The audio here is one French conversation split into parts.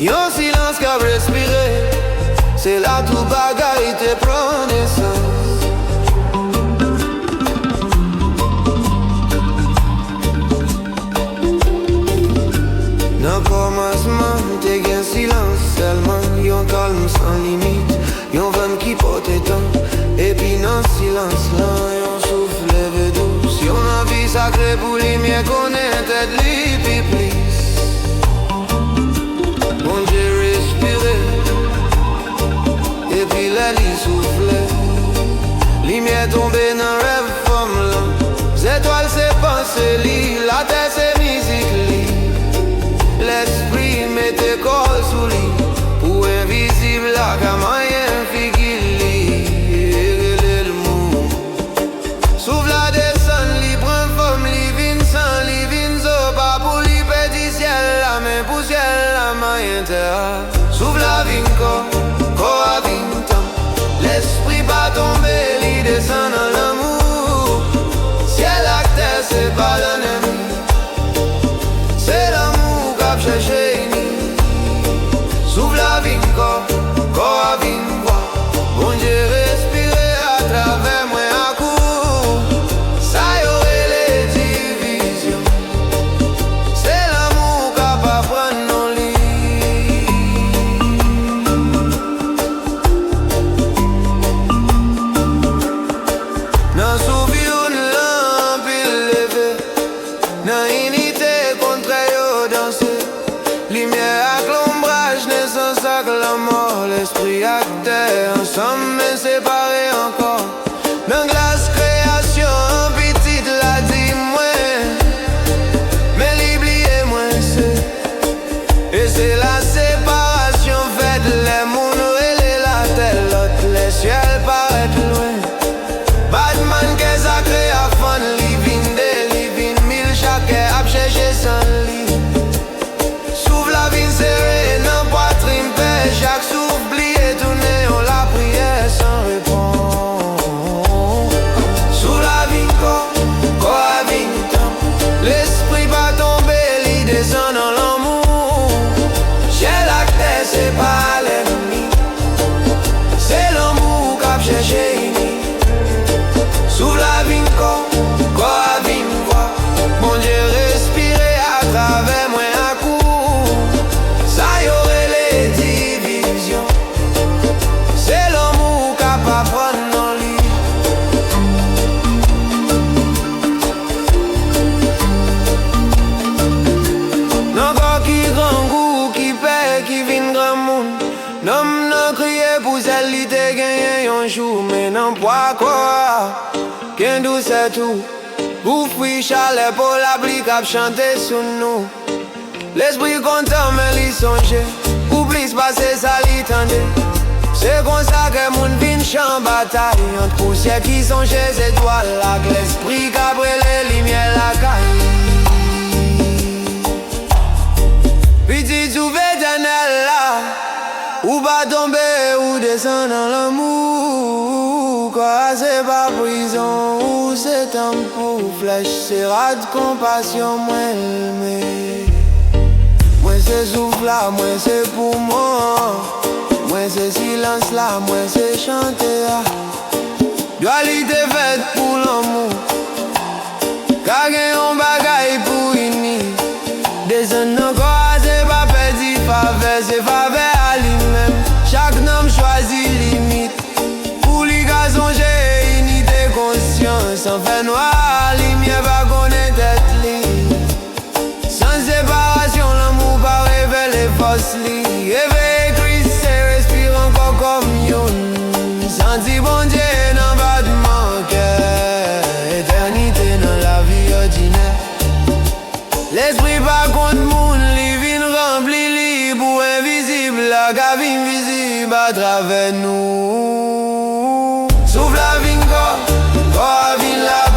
Yon silence qu'a respiré, c'est là tout bagaille te prend naissance. Dans commencement, t'es gain silence seulement. Yon calme sans limite, yon vent qui porte temps. Et puis dans silence là, yon souffle levé douce. Yon envie sacrée pour lui, mieux connaître tête li pipli. Bon Dieu respiré, et puis la lit soufflé. Lumière tombée dans rêve femme là. Les étoiles c'est pensée li, la terre c'est musique li. L'esprit met tes corps sous lit, pour invisible la camarade figure li. Le monde s'ouvre la descente li, prend forme li, vin sans li, vin zo, pas pour li petit ciel la main pour ciel la main terre. S'ouvre la vie corps à vie temps. L'esprit pas tombé, li descend dans l'amour. Ciel à terre c'est pas l'ennemi, c'est l'amour qu'a cherché ni. S'ouvre la vie corps à vie voix. Bon Dieu respirer à travers moi à coup. Ça y aurait les divisions, c'est l'amour qu'a pas prendre non lit. Dans souffle une lampe élevée, dans unité contre yo danser. Lumière avec l'ombrage, naissance avec la mort. L'esprit avec terre, ensemble mais séparés encore. Dans glace création, petite la dit moins, mais l'oublier moins c'est. Et c'est la séparation faite, les mondes et la terre, l'autre les ciels paraissent loin. Batman qu'est sacré à fond, living mille chaque a cherché sans lit. S'ouvre la vie serrée, non poitrine paix. Chaque souffle plié, tourné, on la prière sans réponse. Sous la vie corps à vie temps. L'esprit pas tombé, il descend dans l'amour. Ciel à terre, c'est pas l'ennemi, c'est l'amour qu'a cherché. Sous la vie corps à vie voix. Mon Dieu respirer à travers moi à coup. Ça y aurait les divisions, c'est l'amour qu'a pas prendre dans lit. Non corps qui grand goût, qui paie, qui vient grand monde. Non non crier pour celle qui te gagné un jour, mais non pas quoi. Qu'un doux c'est tout. Bouffe chalet pour la pluie qui chanter sous nous. L'esprit content mais l'y songe. Oublie se passer ça l'y tende. C'est comme ça que mon vin chant bataille. Entre poussière qui songe ces étoiles là. Que l'esprit cabre les lumières la caille. Petit souvé d'éternel là, ou pas tomber ou descendre dans l'amour. Quoi c'est pas prison ou c'est un pour flèche. C'est rat de compassion moi mais moi c'est souffle là, moi c'est pour moi. Moi c'est silence là, moi c'est chanter là. Dualité faite pour l'amour, car on bagaille pour unir. Descendre encore c'est pas petit faveur, c'est faveur à lui-même. Chaque homme choisit limite. Pour les gars j'ai unité conscience. En fait noir, lumière va connaître tête li. Sans séparation, l'amour va révéler force li. Réveille Christ et respire encore comme yon. Senti bon Dieu n'en va de manquer. Éternité dans la vie ordinaire. L'esprit pas contre monde, li vin rempli libre ou invisible. La cave invisible à travers nous. Souffle la vie corps à vie là.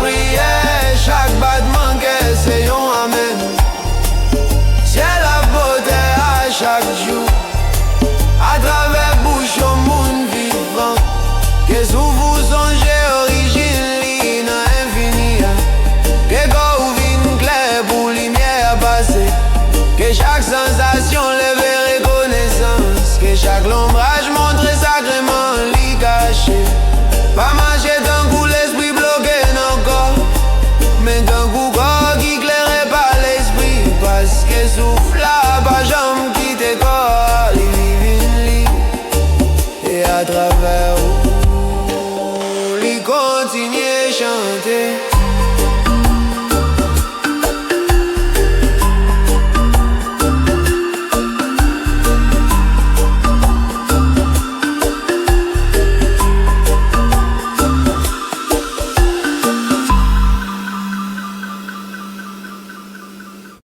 à travers où il continue chanter.